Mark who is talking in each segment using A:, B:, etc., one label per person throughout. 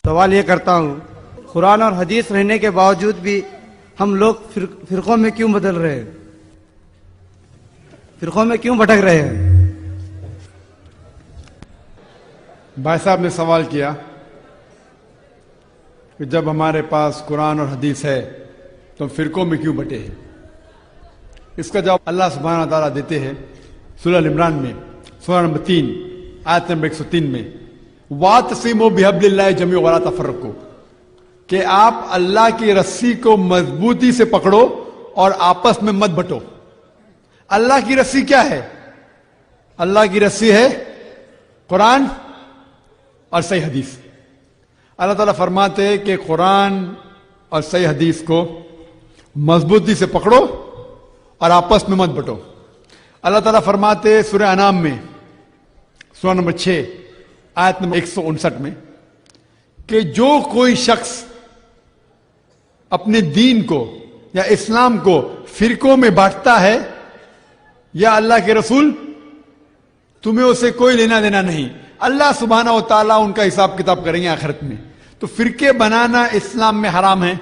A: سوال یہ کرتا ہوں، قرآن اور حدیث رہنے کے باوجود بھی ہم لوگ فرقوں میں کیوں بدل رہے ہیں؟ فرقوں میں کیوں بھٹک رہے ہیں؟
B: بھائی صاحب نے سوال کیا کہ جب ہمارے پاس قرآن اور حدیث ہے تو ہم فرقوں میں کیوں بٹے ہیں؟ اس کا جواب اللہ سبحانہ تعالیٰ دیتے ہیں سورہ عمران میں، سورہ نمبر 3 آیت نمبر 103 میں، وَاعْتَصِمُوا بِحَبْلِ اللَّهِ جَمِيعًا وَلَا تَفَرَّقُوا، کہ آپ اللہ کی رسی کو مضبوطی سے پکڑو اور آپس میں مت بٹو۔ اللہ کی رسی کیا ہے؟ اللہ کی رسی ہے قرآن اور صحیح حدیث۔ اللہ تعالیٰ فرماتے ہیں کہ قرآن اور صحیح حدیث کو مضبوطی سے پکڑو اور آپس میں مت بٹو۔ اللہ تعالیٰ فرماتے ہیں سورہ انعام میں، سورہ نمبر 6 آیت نمبر 159 میں، کہ جو کوئی شخص اپنے دین کو یا اسلام کو فرقوں میں بانٹتا ہے، یا اللہ کے رسول تمہیں اسے کوئی لینا دینا نہیں، اللہ سبحانہ و تعالیٰ ان کا حساب کتاب کریں گے آخرت میں۔ تو فرقے بنانا اسلام میں حرام ہے،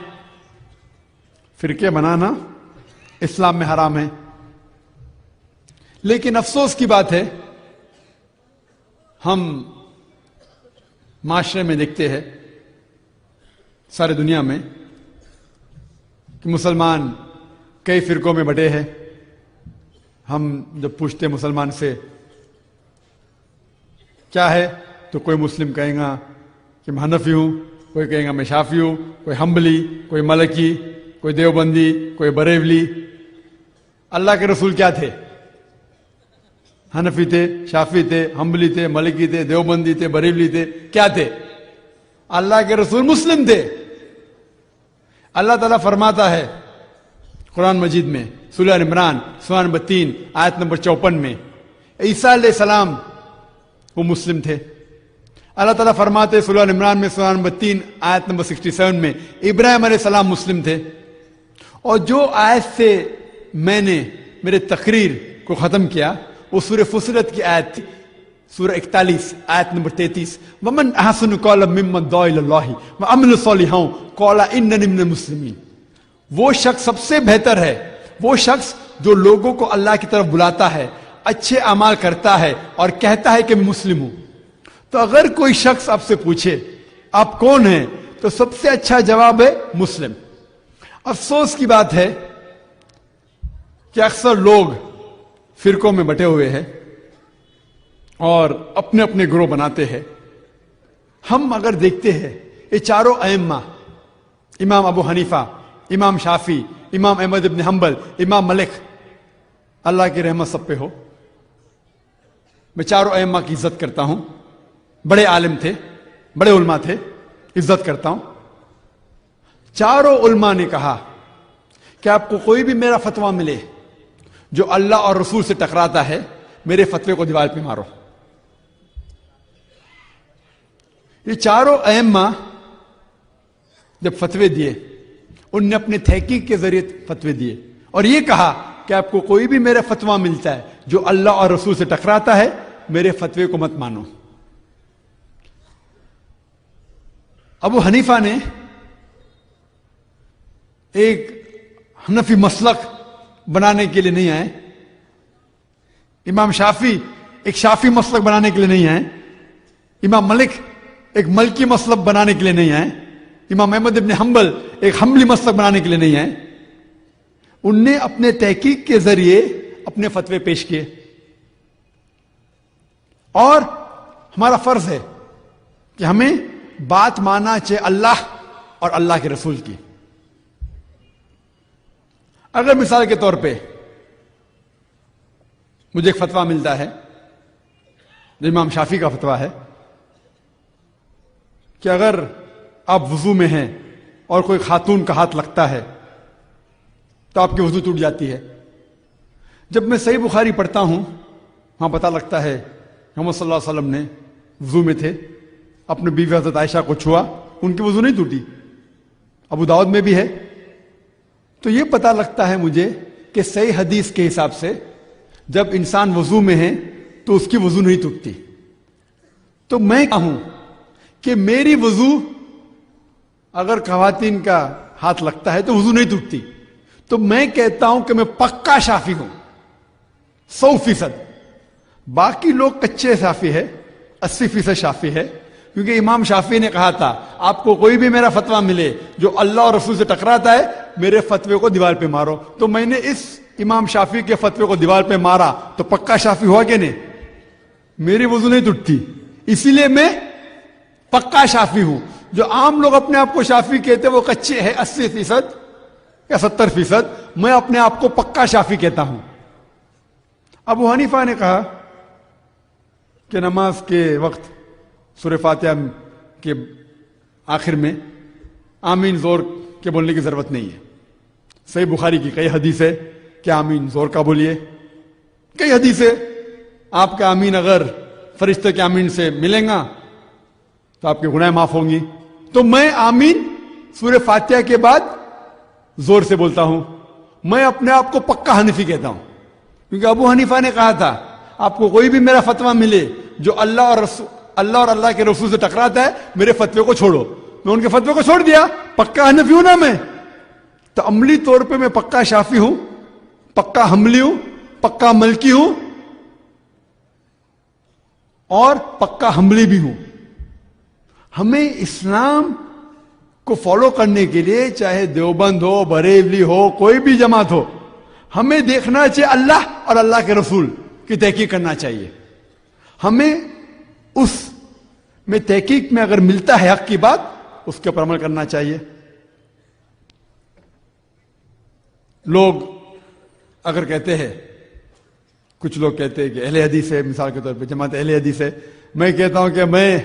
B: فرقے بنانا اسلام میں حرام ہے۔ لیکن افسوس کی بات ہے، ہم معاشرے میں دیکھتے ہیں سارے دنیا میں کہ مسلمان کئی فرقوں میں بٹے ہیں۔ ہم جب پوچھتے ہیں مسلمان سے کیا ہے تو کوئی مسلم کہیں گا کہ میں حنفی ہوں، کوئی کہیں گا میں شافعی ہوں، کوئی حنبلی، کوئی ملکی، کوئی دیوبندی، کوئی بریلوی۔ اللہ کے رسول کیا تھے؟ حنفی تھے، شافعی تھے، حنبلی تھے، ملکی تھے، دیوبندی تھے، بریلوی تھے، کیا تھے؟ اللہ کے رسول مسلم تھے۔ اللہ تعالیٰ فرماتا ہے قرآن مجید میں، سورہ عمران سورہ نمبر 3 آیت نمبر 54 میں، عیسیٰ علیہ السلام وہ مسلم تھے۔ اللہ تعالیٰ فرماتے ہیں سورہ عمران میں سورہ نمبر 3 آیت نمبر 67 میں، ابراہیم علیہ السلام مسلم تھے۔ اور جو آیت سے میں نے میرے تقریر کو ختم کیا وہ سورہ فصلت کی آیت تھی، سورہ 41 آیت نمبر 33، وَمَنْ أَحْسَنُ قَوْلًا مِّمَّنْ دَعَا إِلَى اللَّهِ وَعَمِلَ صَالِحًا قَالَ إِنَّنِي مِنَ الْمُسْلِمِينَ۔ وہ شخص سب سے بہتر ہے، وہ شخص جو لوگوں کو اللہ کی طرف بلاتا ہے، اچھے اعمال کرتا ہے اور کہتا ہے کہ میں مسلم ہوں۔ تو اگر کوئی شخص آپ سے پوچھے آپ کون ہیں تو سب سے اچھا جواب ہے مسلم۔ افسوس کی بات ہے کہ اکثر لوگ فرقوں میں بٹے ہوئے ہیں اور اپنے اپنے گروہ بناتے ہیں۔ ہم اگر دیکھتے ہیں یہ چاروں ائمہ، امام ابو حنیفہ، امام شافعی، امام احمد بن حنبل، امام مالک، اللہ کی رحمت سب پہ ہو۔ میں چاروں ائمہ کی عزت کرتا ہوں، بڑے عالم تھے، بڑے علماء تھے، عزت کرتا ہوں۔ چاروں علماء نے کہا کہ آپ کو کوئی بھی میرا فتویٰ ملے جو اللہ اور رسول سے ٹکراتا ہے، میرے فتوے کو دیوار پہ مارو۔ یہ چاروں ائمہ جب فتوے دیے، ان نے اپنے تحقیق کے ذریعے فتوے دیے اور یہ کہا کہ آپ کو کوئی بھی میرا فتویٰ ملتا ہے جو اللہ اور رسول سے ٹکراتا ہے، میرے فتوے کو مت مانو۔ ابو حنیفہ نے ایک حنفی مسلک بنانے کے لیے نہیں آئے، امام شافعی ایک شافعی مسلک بنانے کے لیے نہیں آئے، امام مالک ایک ملکی مسلک بنانے کے لیے نہیں آئے، امام احمد بن حنبل ایک حنبلی مسلک بنانے کے لیے نہیں آئے۔ ان نے اپنے تحقیق کے ذریعے اپنے فتوے پیش کیے، اور ہمارا فرض ہے کہ ہمیں بات ماننا چاہیے اللہ اور اللہ کے رسول کی۔ اگر مثال کے طور پہ مجھے ایک فتویٰ ملتا ہے جو امام شافعی کا فتویٰ ہے کہ اگر آپ وضو میں ہیں اور کوئی خاتون کا ہاتھ لگتا ہے تو آپ کی وضو ٹوٹ جاتی ہے۔ جب میں صحیح بخاری پڑھتا ہوں وہاں پتہ لگتا ہے محمد صلی اللہ علیہ وسلم نے وضو میں تھے، اپنے بیوی حضرت عائشہ کو چھوا، ان کی وضو نہیں ٹوٹی۔ ابو داؤد میں بھی ہے۔ تو یہ پتہ لگتا ہے مجھے کہ صحیح حدیث کے حساب سے جب انسان وضو میں ہے تو اس کی وضو نہیں ٹوٹتی۔ تو میں کہوں کہ میری وضو اگر خواتین کا ہاتھ لگتا ہے تو وضو نہیں ٹوٹتی. تو میں کہتا ہوں کہ میں پکا شافی ہوں 100%. باقی لوگ کچے شافی ہے, 80% شافی ہے, کیونکہ امام شافی نے کہا تھا آپ کو کوئی بھی میرا فتویٰ ملے جو اللہ اور رسول سے ٹکراتا ہے میرے فتوے کو دیوار پہ مارو. تو میں نے اس امام شافی کے فتوے کو دیوار پہ مارا تو پکا شافی ہوا کہ نہیں؟ میری وضو نہیں ٹوٹتی, اسی لیے میں پکا شافی ہوں. جو عام لوگ اپنے آپ کو شافی کہتے وہ کچے ہیں 80% یا 70%. میں اپنے آپ کو پکا شافی کہتا ہوں. ابو حنیفہ نے کہا کہ نماز کے وقت سورہ فاتحہ کے آخر میں آمین زور کے بولنے کی ضرورت نہیں ہے. صحیح بخاری کی کئی حدیث ہے کہ آمین زور کا بولیے. کئی حدیث ہے آپ کا آمین اگر فرشتے کے آمین سے ملیں گا تو آپ کے گناہ معاف ہوں گی. تو میں آمین سورہ فاتحہ کے بعد زور سے بولتا ہوں. میں اپنے آپ کو پکا حنفی کہتا ہوں, کیونکہ ابو حنیفہ نے کہا تھا آپ کو کوئی بھی میرا فتویٰ ملے جو اللہ اور اللہ کے رسول سے ٹکراتا ہے میرے فتوے کو چھوڑو. میں ان کے فتوے کو چھوڑ دیا, پکا حنفی ہوں نا میں. تو عملی طور پہ میں پکا شافی ہوں, پکا حنبلی ہوں, پکا ملکی ہوں اور پکا حنبلی بھی ہوں. ہمیں اسلام کو فالو کرنے کے لیے چاہے دیوبند ہو, بریلوی ہو, کوئی بھی جماعت ہو, ہمیں دیکھنا چاہیے اللہ اور اللہ کے رسول کی تحقیق کرنا چاہیے. ہمیں اس میں تحقیق میں اگر ملتا ہے حق کی بات اس کے پر عمل کرنا چاہیے. لوگ اگر کہتے ہیں, کچھ لوگ کہتے ہیں کہ اہل حدیث ہے, مثال کے طور پہ جماعت اہل حدیث ہے. میں کہتا ہوں کہ میں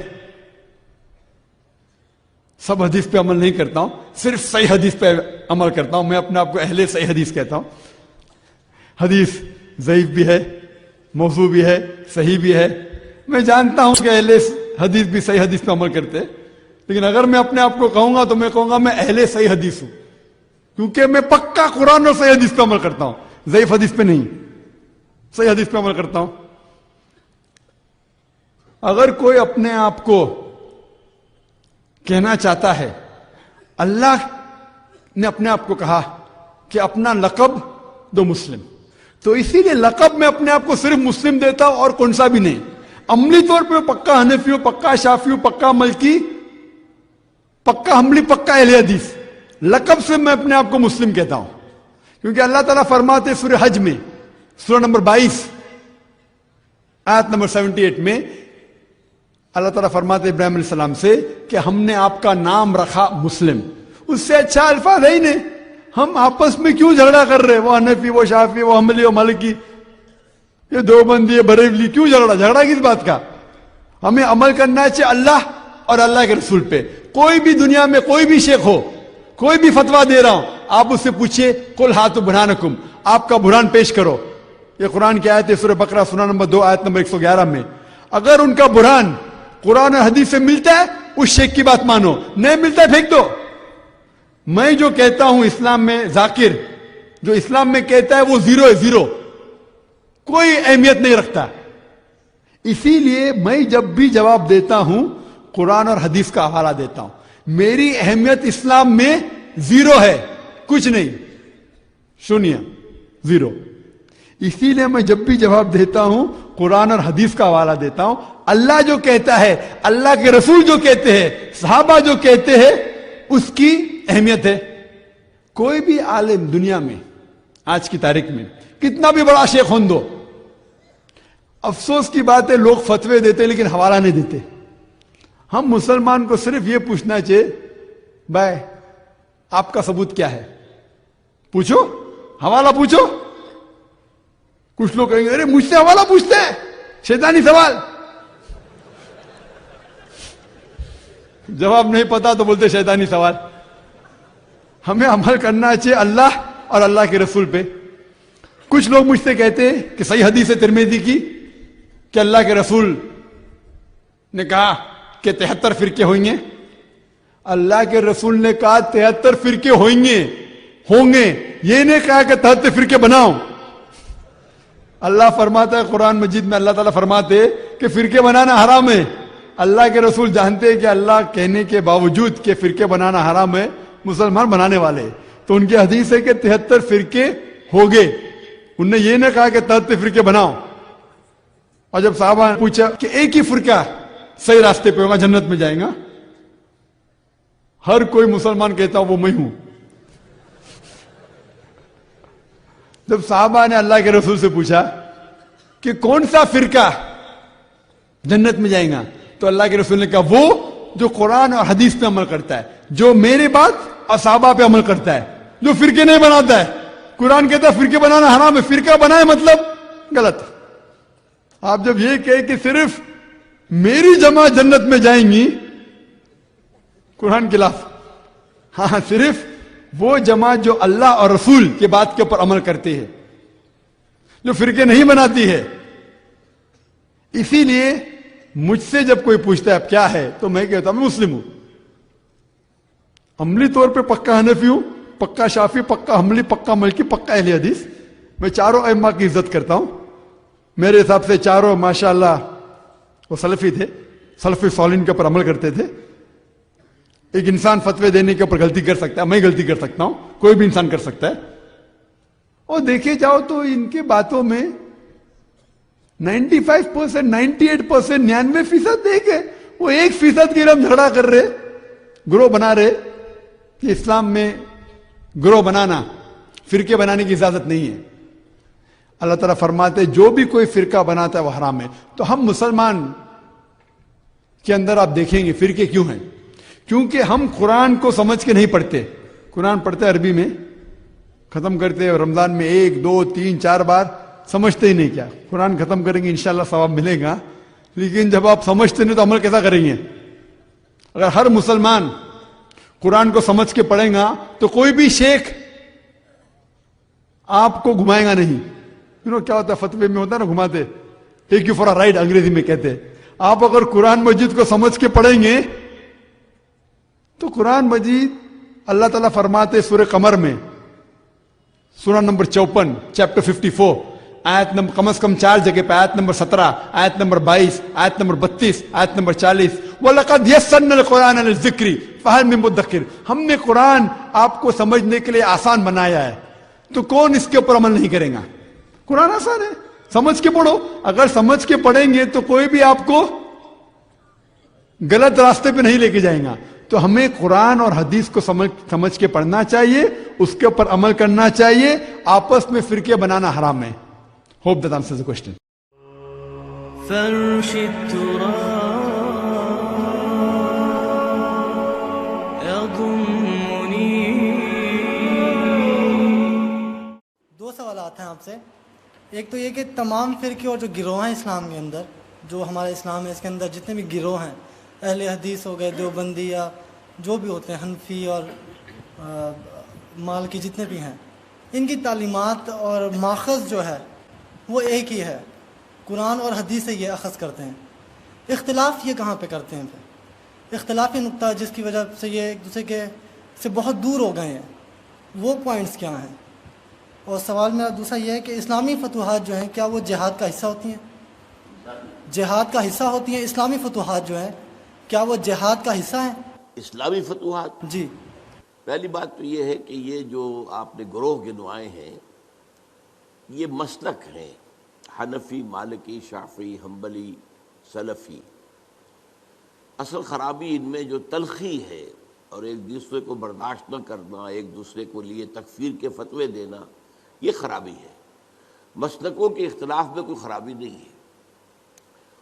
B: سب حدیث پہ عمل نہیں کرتا ہوں, صرف صحیح حدیث پہ عمل کرتا ہوں. میں اپنے آپ کو اہل صحیح حدیث کہتا ہوں. حدیث ضعیف بھی ہے, موضوع بھی ہے, صحیح بھی ہے. میں جانتا ہوں کہ اہل حدیث بھی صحیح حدیث پہ عمل کرتے ہیں, لیکن اگر میں اپنے آپ کو کہوں گا تو میں کہوں گا میں اہل صحیح حدیث ہوں, کیونکہ میں پکا قرآن اور صحیح حدیث پہ عمل کرتا ہوں, ضعیف حدیث پہ نہیں, صحیح حدیث پہ عمل کرتا ہوں. اگر کوئی اپنے آپ کو کہنا چاہتا ہے, اللہ نے اپنے آپ کو کہا کہ اپنا لقب دو مسلم, تو اسی لیے لقب میں اپنے آپ کو صرف مسلم دیتا ہوں اور کون سا بھی نہیں. عملی طور پہ پکا حنفی ہوں, پکا شافی ہوں, پکا ملکی, پکا حنبلی, پکا اہل حدیث. لقب سے میں اپنے آپ کو مسلم کہتا ہوں, کیونکہ اللہ تعالیٰ فرماتے سورہ حج میں سورہ نمبر 22 آیت نمبر 78 میں اللہ تعالیٰ فرماتے ابراہیم علیہ السلام سے کہ ہم نے آپ کا نام رکھا مسلم. اس سے اچھا الفاظ ہے ہی نہیں. ہم آپس میں کیوں جھگڑا کر رہے, وہ حنفی, وہ شافی, وہ حنبلی, وہ مالکی, یہ دیوبندی, یہ بریلوی, کیوں جھگڑا کس بات کا؟ ہمیں عمل کرنا چاہیے اللہ اور اللہ کے رسول پہ. کوئی بھی دنیا میں کوئی بھی شیخ ہو, کوئی بھی فتویٰ دے رہا ہوں, آپ اس سے پوچھئے قل ہاتوا برہانکم, آپ کا برہان پیش کرو. یہ قرآن کی آیت ہے سورہ بقرہ سورہ نمبر 2 آیت نمبر 111 میں. اگر ان کا برہان قرآن اور حدیث سے ملتا ہے اس شیخ کی بات مانو, نہیں ملتا ہے پھینک دو. میں جو کہتا ہوں اسلام میں, ذاکر جو اسلام میں کہتا ہے وہ زیرو ہے, زیرو, کوئی اہمیت نہیں رکھتا. اسی لیے میں جب بھی جواب دیتا ہوں قرآن اور حدیث کا حوالہ دیتا ہوں. میری اہمیت اسلام میں زیرو ہے, کچھ نہیں, شونیہ, زیرو. اسی لیے میں جب بھی جواب دیتا ہوں قرآن اور حدیث کا حوالہ دیتا ہوں. اللہ جو کہتا ہے, اللہ کے رسول جو کہتے ہیں, صحابہ جو کہتے ہیں, اس کی اہمیت ہے. کوئی بھی عالم دنیا میں آج کی تاریخ میں کتنا بھی بڑا شیخ ہون دو, افسوس کی بات ہے لوگ فتوے دیتے لیکن حوالہ نہیں دیتے. ہم مسلمان کو صرف یہ پوچھنا چاہیے بھائی آپ کا ثبوت کیا ہے, پوچھو, حوالہ پوچھو. کچھ لوگ کہیں گے ارے مجھ سے حوالہ پوچھتے ہیں, شیطانی سوال. جواب نہیں پتا تو بولتے شیطانی سوال. ہمیں عمل کرنا چاہیے اللہ اور اللہ کے رسول پہ. کچھ لوگ مجھ سے کہتے ہیں کہ صحیح حدیث ہے ترمذی کی کہ اللہ کے رسول نے کہا کہ 73 فرقے ہوئیں گے. اللہ کے رسول نے کہا 73 فرقے ہوں گے, یہ نہیں کہا کہ 73 فرقے بناؤ. اللہ فرماتا ہے قرآن مجید میں, اللہ تعالیٰ فرماتے کہ فرقے بنانا حرام ہے, اللہ کے رسول جانتے ہیں کہ اللہ کہنے کے باوجود کہ فرقے بنانا حرام ہے، مسلمان بنانے والے، تو ان کی حدیث ہے کہ 73 فرقے ہو گئے، انہوں نے یہ نہ کہا کہ 73 فرقے بناؤ. اور جب صحابہ نے پوچھا کہ ایک ہی فرقہ صحیح راستے پہ ہوگا، جنت میں جائیں گا، ہر کوئی مسلمان کہتا وہ میں ہوں. جب صحابہ نے اللہ کے رسول سے پوچھا کہ کون سا فرقہ جنت میں جائیں گا، تو اللہ کے رسول نے کہا وہ جو قرآن اور حدیث پہ عمل کرتا ہے، جو میری بات اور صحابہ پہ عمل کرتا ہے، جو فرقے نہیں بناتا ہے. قرآن کہتا ہے فرقے بنانا حرام ہے، فرقہ بنائے مطلب غلط. آپ جب یہ کہے کہ صرف میری جماعت جنت میں جائیں گی، قرآن کے خلاف. ہاں، صرف وہ جماعت جو اللہ اور رسول کے بات کے اوپر عمل کرتی ہے، جو فرقے نہیں بناتی ہے. اسی لیے مجھ سے جب کوئی پوچھتا ہے اب کیا ہے، تو میں کہتا ہوں میں مسلم ہوں. عملی طور پہ پکا حنفی ہوں، پکا شافی، پکا حنبلی، پکا مالکی، پکا اہل حدیث. میں چاروں ائمہ کی عزت کرتا ہوں. میرے حساب سے چاروں ماشاءاللہ وہ سلفی تھے، سلفی صالحین کے اوپر عمل کرتے تھے. ایک انسان فتوے دینے کے اوپر غلطی کر سکتا ہے، میں غلطی کر سکتا ہوں، کوئی بھی انسان کر سکتا ہے. اور دیکھے جاؤ تو ان کے باتوں میں 95%، 98%، 99% دیکھے وہ 1% کی ہم جھگڑا کر رہے، گروہ بنا رہے کہ اسلام میں گروہ بنانا، فرقے بنانے کی اجازت نہیں ہے. اللہ تعالیٰ فرماتے جو بھی کوئی فرقہ بناتا ہے وہ حرام ہے. تو ہم مسلمان کے اندر آپ دیکھیں گے فرقے کیوں ہیں؟ کیونکہ ہم قرآن کو سمجھ کے نہیں پڑھتے. قرآن پڑھتے عربی میں، ختم کرتے رمضان میں 1، 2، 3، 4 بار، سمجھتے ہی نہیں. کیا قرآن ختم کریں گے انشاءاللہ ثواب ملے گا، لیکن جب آپ سمجھتے نہیں تو عمل کیسا کریں گے؟ اگر ہر مسلمان قرآن کو سمجھ کے پڑھیں گا تو کوئی بھی شیخ آپ کو گھمائے گا نہیں. کیا ہوتا ہے فتوے میں ہوتا ہے نا، گھماتے، take you for a ride انگریزی میں کہتے ہیں. آپ اگر قرآن مجید کو سمجھ کے پڑھیں گے تو قرآن مجید اللہ تعالیٰ فرماتے سورہ قمر میں، سورہ نمبر 54، چیپٹر 54، آیت نمبر کم از کم 4 جگہ پہ، آیت نمبر 17، آیت نمبر 22، آیت نمبر 32، آیت نمبر 40، وَلَقَدْ يَسَّرْنَا الْقُرْآنَ لِلذِّكْرِ فَهَلْ مِن مُدَّكِرٍ. ہم نے قرآن آپ کو سمجھنے کے لیے آسان بنایا ہے، تو کون اس کے اوپر عمل نہیں کرے گا؟ قرآن آسان ہے، سمجھ کے پڑھو. اگر سمجھ کے پڑھیں گے تو کوئی بھی آپ کو غلط راستے پہ نہیں لے کے جائیں گا. تو ہمیں قرآن اور حدیث کو سمجھ کے پڑھنا چاہیے، اس کے اوپر عمل کرنا چاہیے. آپس میں فرقے بنانا حرام ہے. Hope that answers the question.
C: فرش التراب يضمني.
D: دو سوالات ہیں آپ سے. ایک تو یہ کہ تمام فرقے اور جو گروہ ہیں اسلام کے اندر، جو ہمارا اسلام ہے اس کے اندر جتنے بھی گروہ ہیں، اہل حدیث ہو گئے، دیوبندی یا جو بھی ہوتے ہیں، حنفی اور مالکی، جتنے بھی ہیں، ان کی تعلیمات اور ماخذ جو ہے وہ ایک ہی ہے، قرآن اور حدیث سے یہ اخذ کرتے ہیں. اختلاف یہ کہاں پہ کرتے ہیں؟ پھر اختلافی نقطہ جس کی وجہ سے یہ ایک دوسرے کے سے بہت دور ہو گئے ہیں، وہ پوائنٹس کیا ہیں؟ اور سوال میرا دوسرا یہ ہے کہ اسلامی فتوحات جو ہیں کیا وہ جہاد کا حصہ ہوتی ہیں؟ جہاد کا حصہ ہوتی ہیں اسلامی فتوحات جو ہیں، کیا وہ جہاد کا حصہ ہیں؟
E: اسلامی فتوحات،
D: جی.
E: پہلی بات تو یہ ہے کہ یہ جو آپ نے گروہ گنوائے ہیں یہ مسلک ہیں، حنفی، مالکی، شافعی، حنبلی، سلفی. اصل خرابی ان میں جو تلخی ہے اور ایک دوسرے کو برداشت نہ کرنا، ایک دوسرے کو لیے تکفیر کے فتوے دینا، یہ خرابی ہے. مسلکوں کے اختلاف میں کوئی خرابی نہیں ہے،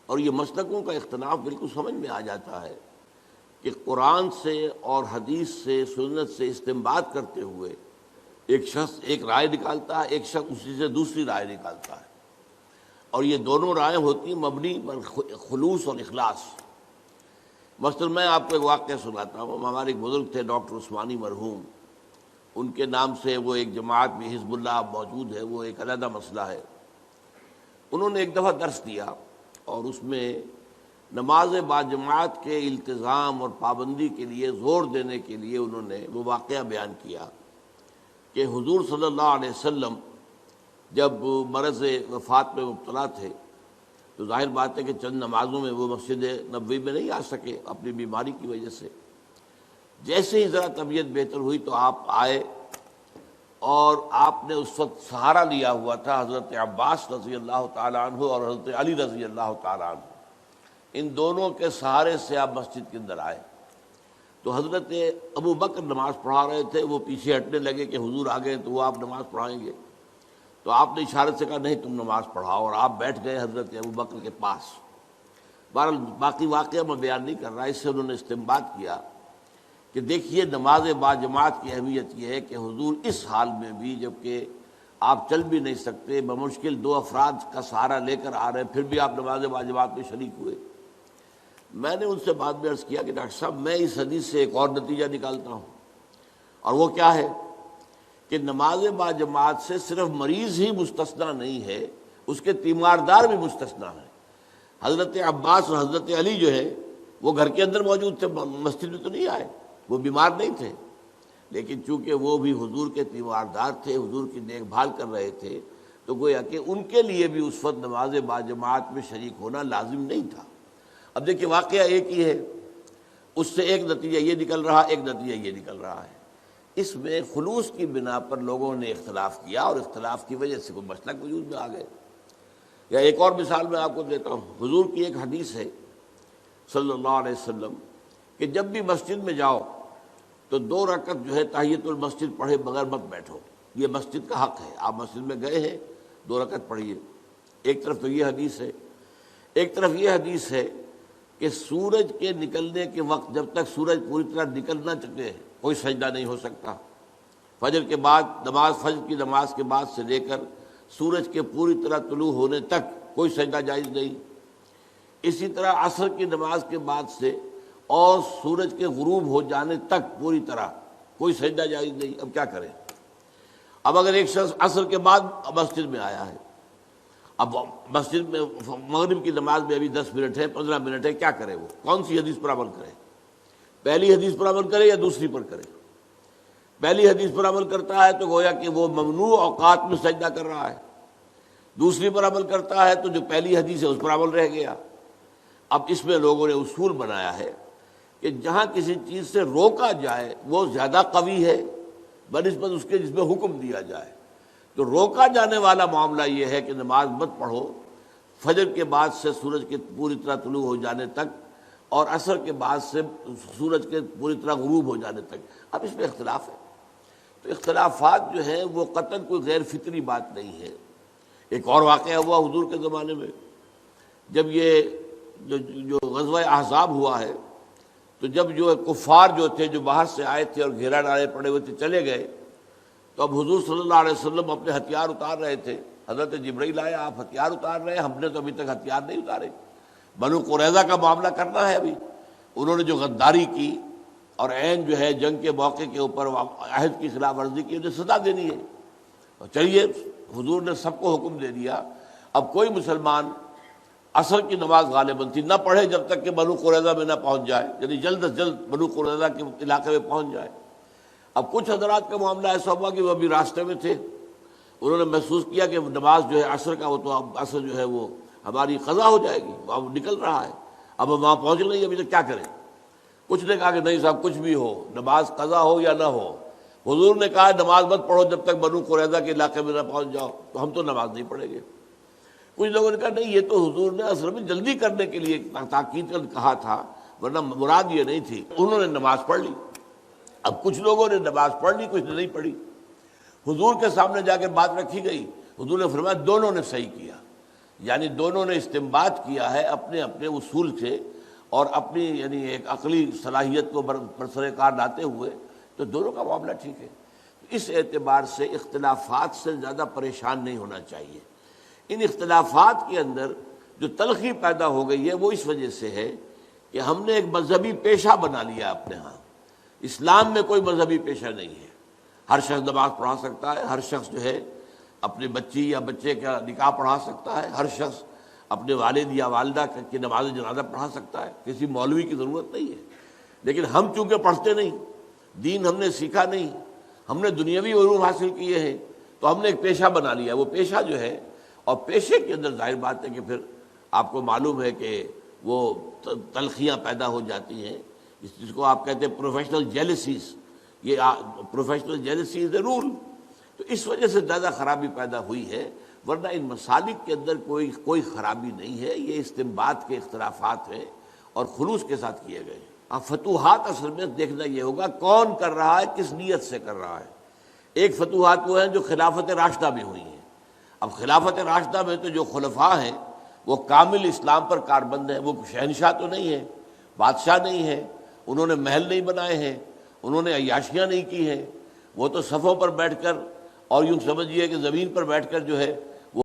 E: اور یہ مسلکوں کا اختلاف بالکل سمجھ میں آ جاتا ہے کہ قرآن سے اور حدیث سے، سنت سے استنباط کرتے ہوئے ایک شخص ایک رائے نکالتا ہے، ایک شخص اسی سے دوسری رائے نکالتا ہے، اور یہ دونوں رائے ہوتی ہیں مبنی پر خلوص اور اخلاص. مثلا میں آپ کو ایک واقعہ سناتا ہوں. ہمارے ایک بزرگ تھے ڈاکٹر عثمانی مرحوم، ان کے نام سے وہ ایک جماعت بھی حزب اللہ موجود ہے، وہ ایک علیحدہ مسئلہ ہے. انہوں نے ایک دفعہ درس دیا اور اس میں نماز باجماعت کے التزام اور پابندی کے لیے زور دینے کے لیے انہوں نے وہ واقعہ بیان کیا کہ حضور صلی اللہ علیہ وسلم جب مرض وفات میں مبتلا تھے تو ظاہر بات ہے کہ چند نمازوں میں وہ مسجد نبوی میں نہیں آ سکے اپنی بیماری کی وجہ سے۔ جیسے ہی ذرا طبیعت بہتر ہوئی تو آپ آئے، اور آپ نے اس وقت سہارا لیا ہوا تھا حضرت عباس رضی اللہ تعالیٰ عنہ اور حضرت علی رضی اللہ تعالیٰ عنہ، ان دونوں کے سہارے سے آپ مسجد کے اندر آئے۔ تو حضرت ابو بکر نماز پڑھا رہے تھے، وہ پیچھے ہٹنے لگے کہ حضور آ گئے تو وہ آپ نماز پڑھائیں گے، تو آپ نے اشارے سے کہا نہیں تم نماز پڑھاؤ، اور آپ بیٹھ گئے حضرت ابو بکر کے پاس۔ بہرحال باقی واقعہ میں بیان نہیں کر رہا، اس سے انہوں نے استنباط کیا کہ دیکھیے نماز با جماعت کی اہمیت یہ ہے کہ حضور اس حال میں بھی، جبکہ آپ چل بھی نہیں سکتے، بمشکل 2 افراد کا سہارا لے کر آ رہے ہیں، پھر بھی آپ نماز با جماعت میں شریک ہوئے۔ میں نے ان سے بعد میں عرض کیا کہ ڈاکٹر صاحب میں اس حدیث سے ایک اور نتیجہ نکالتا ہوں، اور وہ کیا ہے کہ نماز با جماعت سے صرف مریض ہی مستثنا نہیں ہے، اس کے تیماردار بھی مستثنا ہے۔ حضرت عباس اور حضرت علی جو ہے وہ گھر کے اندر موجود تھے، مسجد میں تو نہیں آئے، وہ بیمار نہیں تھے، لیکن چونکہ وہ بھی حضور کے تیماردار تھے، حضور کی دیکھ بھال کر رہے تھے، تو گویا کہ ان کے لیے بھی اس وقت نماز با جماعت میں شریک ہونا لازم نہیں تھا۔ اب دیکھیے واقعہ ایک ہی ہے، اس سے ایک نتیجہ یہ نکل رہا، ایک نتیجہ یہ نکل رہا ہے۔ اس میں خلوص کی بنا پر لوگوں نے اختلاف کیا، اور اختلاف کی وجہ سے کوئی مسلک وجود میں آ گئے۔ یا ایک اور مثال میں آپ کو دیتا ہوں، حضور کی ایک حدیث ہے صلی اللہ علیہ وسلم کہ جب بھی مسجد میں جاؤ تو 2 رکعت جو ہے تحیۃ المسجد پڑھے بغیر مت بیٹھو، یہ مسجد کا حق ہے۔ آپ مسجد میں گئے ہیں 2 رکعت پڑھیے۔ ایک طرف تو یہ حدیث ہے، ایک طرف یہ حدیث ہے کہ سورج کے نکلنے کے وقت جب تک سورج پوری طرح نکل نہ چکے کوئی سجدہ نہیں ہو سکتا۔ فجر کے بعد فجر کی نماز کے بعد سے لے کر سورج کے پوری طرح طلوع ہونے تک کوئی سجدہ جائز نہیں۔ اسی طرح عصر کی نماز کے بعد سے اور سورج کے غروب ہو جانے تک پوری طرح کوئی سجدہ جائز نہیں۔ اب کیا کریں؟ اب اگر ایک شخص عصر کے بعد مسجد میں آیا ہے، اب مسجد میں مغرب کی نماز میں ابھی 10 منٹ ہے، 15 منٹ ہے، کیا کرے؟ وہ کون سی حدیث پر عمل کرے؟ پہلی حدیث پر عمل کرے یا دوسری پر کرے؟ پہلی حدیث پر عمل کرتا ہے تو گویا کہ وہ ممنوع اوقات میں سجدہ کر رہا ہے، دوسری پر عمل کرتا ہے تو جو پہلی حدیث ہے اس پر عمل رہ گیا۔ اب اس میں لوگوں نے اصول بنایا ہے کہ جہاں کسی چیز سے روکا جائے وہ زیادہ قوی ہے بنسبت اس کے جس میں حکم دیا جائے۔ تو روکا جانے والا معاملہ یہ ہے کہ نماز مت پڑھو فجر کے بعد سے سورج کے پوری طرح طلوع ہو جانے تک، اور عصر کے بعد سے سورج کے پوری طرح غروب ہو جانے تک۔ اب اس میں اختلاف ہے، تو اختلافات جو ہیں وہ قطعاً کوئی غیر فطری بات نہیں ہے۔ ایک اور واقعہ ہوا حضور کے زمانے میں، جب یہ جو غزوہ احزاب ہوا ہے، تو جب جو کفار جو تھے جو باہر سے آئے تھے اور گھیرا ڈالے پڑے ہوئے تھے چلے گئے، تو اب حضور صلی اللہ علیہ وسلم اپنے ہتھیار اتار رہے تھے۔ حضرت جبرائیل آئے، آپ ہتھیار اتار رہے ہیں، ہم نے تو ابھی تک ہتھیار نہیں اتارے، بنو قریظہ کا معاملہ کرنا ہے ابھی۔ انہوں نے جو غداری کی اور عین جو ہے جنگ کے موقع کے اوپر عہد کی خلاف ورزی کی، انہیں سزا دینی ہے۔ اور چلیے حضور نے سب کو حکم دے دیا، اب کوئی مسلمان عصر کی نماز غالباً تھی نہ پڑھے جب تک کہ بنو قریظہ میں نہ پہنچ جائے، یعنی جلد از جلد بنو قریظہ کے علاقے میں پہنچ جائے۔ اب کچھ حضرات کا معاملہ ایسا ہوا کہ وہ ابھی راستے میں تھے، انہوں نے محسوس کیا کہ نماز جو ہے عصر کا، وہ تو اب عصر جو ہے وہ ہماری قضا ہو جائے گی، اب نکل رہا ہے، اب ہم وہاں پہنچ نہیں، ابھی تو کیا کریں؟ کچھ نے کہا کہ نہیں صاحب کچھ بھی ہو، نماز قضا ہو یا نہ ہو، حضور نے کہا نماز مت پڑھو جب تک بنو قریظہ کے علاقے میں نہ پہنچ جاؤ، تو ہم تو نماز نہیں پڑھیں گے۔ کچھ لوگوں نے کہا نہیں یہ تو حضور نے اصل میں جلدی کرنے کے لیے تاکید کر کہا تھا، ورنہ مراد یہ نہیں تھی۔ انہوں نے نماز پڑھ لی۔ اب کچھ لوگوں نے نماز پڑھ لی، کچھ نے نہیں پڑھی۔ حضور کے سامنے جا کے بات رکھی گئی، حضور نے فرمایا دونوں نے صحیح کیا، یعنی دونوں نے استنباط کیا ہے اپنے اپنے اصول سے اور اپنی یعنی ایک عقلی صلاحیت کو برسر کار لاتے ہوئے، تو دونوں کا معاملہ ٹھیک ہے۔ اس اعتبار سے اختلافات سے زیادہ پریشان نہیں ہونا چاہیے۔ ان اختلافات کے اندر جو تلخی پیدا ہو گئی ہے وہ اس وجہ سے ہے کہ ہم نے ایک مذہبی پیشہ بنا لیا اپنے ہاں۔ اسلام میں کوئی مذہبی پیشہ نہیں ہے، ہر شخص نماز پڑھا سکتا ہے، ہر شخص جو ہے اپنی بچی یا بچے کا نکاح پڑھا سکتا ہے، ہر شخص اپنے والد یا والدہ کی نماز جنازہ پڑھا سکتا ہے، کسی مولوی کی ضرورت نہیں ہے۔ لیکن ہم چونکہ پڑھتے نہیں، دین ہم نے سیکھا نہیں، ہم نے دنیاوی علوم حاصل کیے ہیں، تو ہم نے ایک پیشہ بنا لیا۔ وہ پیشہ جو ہے، اور پیشے کے اندر ظاہر بات ہے کہ پھر آپ کو معلوم ہے کہ وہ تلخیاں پیدا ہو جاتی ہیں، جس کو آپ کہتے ہیں پروفیشنل جیلسیز، یہ پروفیشنل جیلسی از اے رول، تو اس وجہ سے زیادہ خرابی پیدا ہوئی ہے، ورنہ ان مسالک کے اندر کوئی خرابی نہیں ہے، یہ استنباط کے اختلافات ہیں اور خلوص کے ساتھ کیے گئے ہیں۔ اب فتوحات اصل میں دیکھنا یہ ہوگا کون کر رہا ہے، کس نیت سے کر رہا ہے۔ ایک فتوحات وہ ہیں جو خلافت راشدہ میں ہوئی ہیں۔ اب خلافت راشدہ میں تو جو خلفاء ہیں وہ کامل اسلام پر کاربند ہیں، وہ شہنشاہ تو نہیں ہیں، بادشاہ نہیں ہیں، انہوں نے محل نہیں بنائے ہیں، انہوں نے عیاشیاں نہیں کی ہیں، وہ تو صفوں پر بیٹھ کر اور یوں سمجھیے کہ زمین پر بیٹھ کر جو ہے